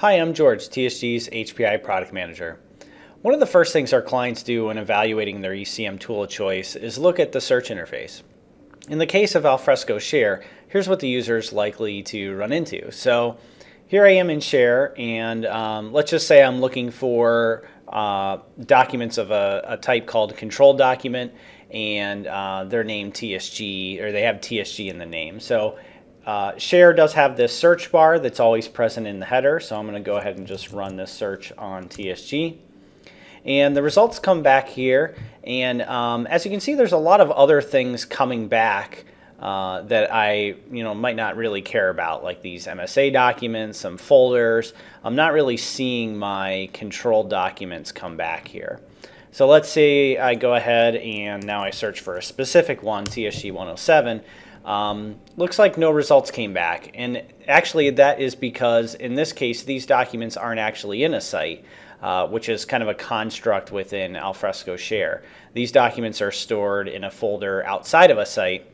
Hi, I'm George, TSG's HPI Product Manager. One of the first things our clients do when evaluating their ECM tool of choice is look at the search interface. In the case of Alfresco Share, here's what the user is likely to run into. So here I am in Share, and let's just say I'm looking for documents of a type called control document, and they're named TSG, or they have TSG in the name. So Share does have this search bar that's always present in the header, so I'm going to go ahead and just run this search on TSG. And the results come back here, and as you can see, there's a lot of other things coming back that I might not really care about, like these MSA documents, some folders. I'm not really seeing my control documents come back here. So let's say I go ahead and now I search for a specific one, TSG 107. Looks like no results came back, and actually that is because in this case these documents aren't actually in a site, which is kind of a construct within Alfresco Share. These documents are stored in a folder outside of a site,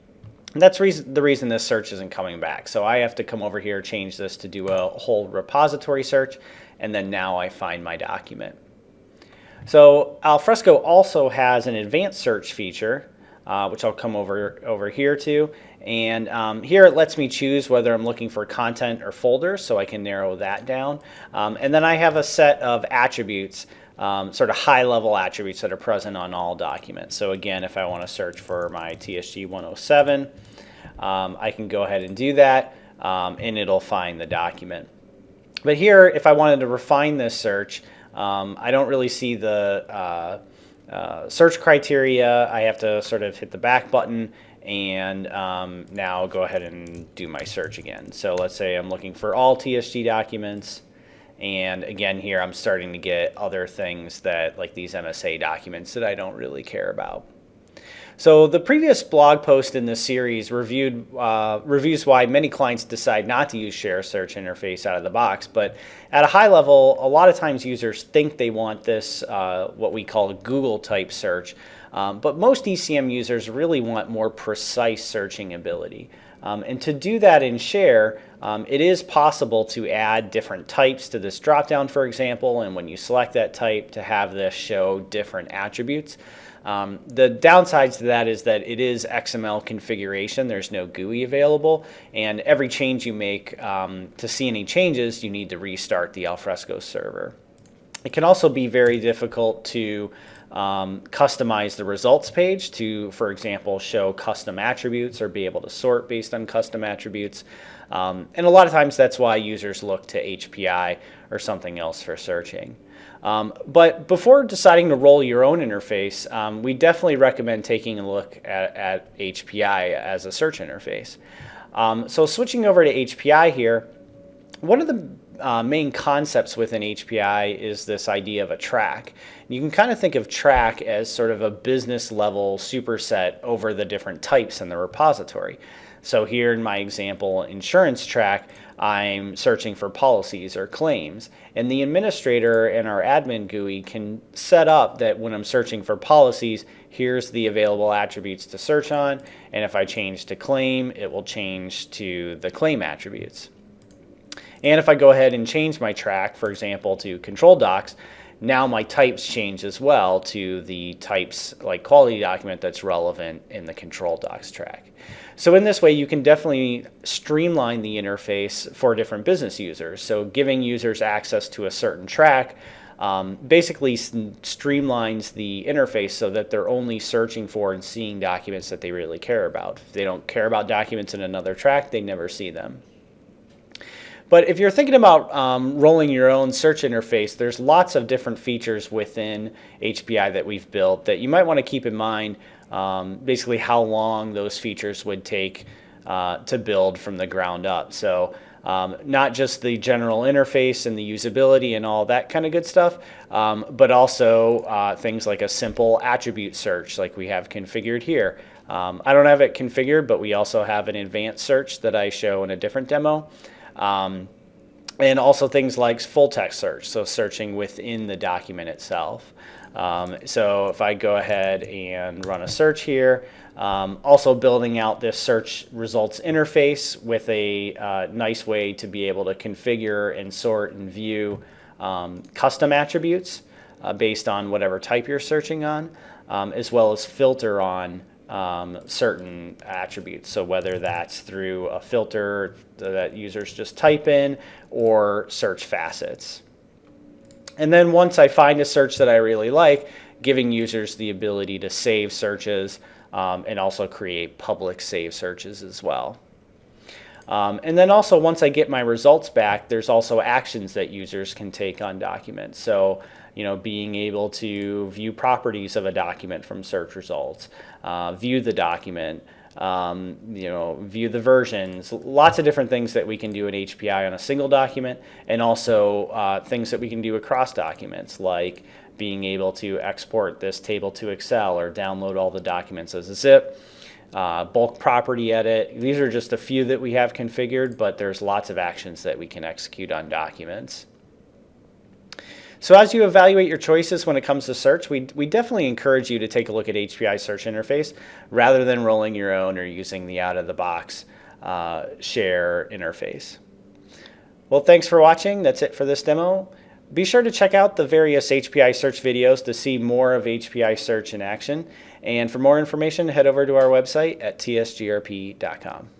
and that's the reason this search isn't coming back. So I have to come over here, change this to do a whole repository search, and then now I find my document. So Alfresco also has an advanced search feature, which I'll come over here to, and here it lets me choose whether I'm looking for content or folders, so I can narrow that down. And then I have a set of attributes, sort of high-level attributes that are present on all documents. So again, if I want to search for my TSG 107, I can go ahead and do that, and it'll find the document. But here, if I wanted to refine this search, I don't really see the search criteria. I have to sort of hit the back button and now go ahead and do my search again. So let's say I'm looking for all TSG documents, and again here I'm starting to get other things that, like these MSA documents, that I don't really care about. So the previous blog post in this series reviews why many clients decide not to use Share search interface out of the box, but at a high level, a lot of times users think they want this, what we call a Google type search, but most ECM users really want more precise searching ability. And to do that in Share, it is possible to add different types to this dropdown, for example, and when you select that type, to have this show different attributes. The downsides to that is that it is XML configuration. There's no GUI available, and every change you make, to see any changes, you need to restart the Alfresco server. It can also be very difficult to customize the results page to, for example, show custom attributes or be able to sort based on custom attributes. And a lot of times that's why users look to HPI or something else for searching. But before deciding to roll your own interface, we definitely recommend taking a look at HPI as a search interface. So switching over to HPI here, one of the main concepts within HPI is this idea of a track. You can kind of think of track as sort of a business level superset over the different types in the repository. So here in my example insurance track, I'm searching for policies or claims, and the administrator and our admin GUI can set up that when I'm searching for policies, here's the available attributes to search on, and if I change to claim, it will change to the claim attributes. And if I go ahead and change my track, for example, to control docs, now my types change as well to the types like quality document that's relevant in the control docs track. So in this way, you can definitely streamline the interface for different business users. So giving users access to a certain track basically streamlines the interface so that they're only searching for and seeing documents that they really care about. If they don't care about documents in another track, they never see them. But if you're thinking about rolling your own search interface, there's lots of different features within HPI that we've built that you might want to keep in mind, basically how long those features would take to build from the ground up. So not just the general interface and the usability and all that kind of good stuff, but also things like a simple attribute search like we have configured here. I don't have it configured, but we also have an advanced search that I show in a different demo. And also things like full text search, so searching within the document itself. So if I go ahead and run a search here, also building out this search results interface with a nice way to be able to configure and sort and view custom attributes based on whatever type you're searching on, as well as filter on certain attributes. So whether that's through a filter that users just type in or search facets. And then once I find a search that I really like, giving users the ability to save searches and also create public save searches as well. And then also once I get my results back, there's also actions that users can take on documents. So, being able to view properties of a document from search results, view the document, view the versions, lots of different things that we can do in HPI on a single document, and also things that we can do across documents, like being able to export this table to Excel or download all the documents as a zip. Bulk property edit. These are just a few that we have configured, but there's lots of actions that we can execute on documents. So as you evaluate your choices when it comes to search, we definitely encourage you to take a look at HPI Search Interface rather than rolling your own or using the out-of-the-box Share interface. Well, thanks for watching. That's it for this demo. Be sure to check out the various HPI Search videos to see more of HPI Search in action. And for more information, head over to our website at tsgrp.com.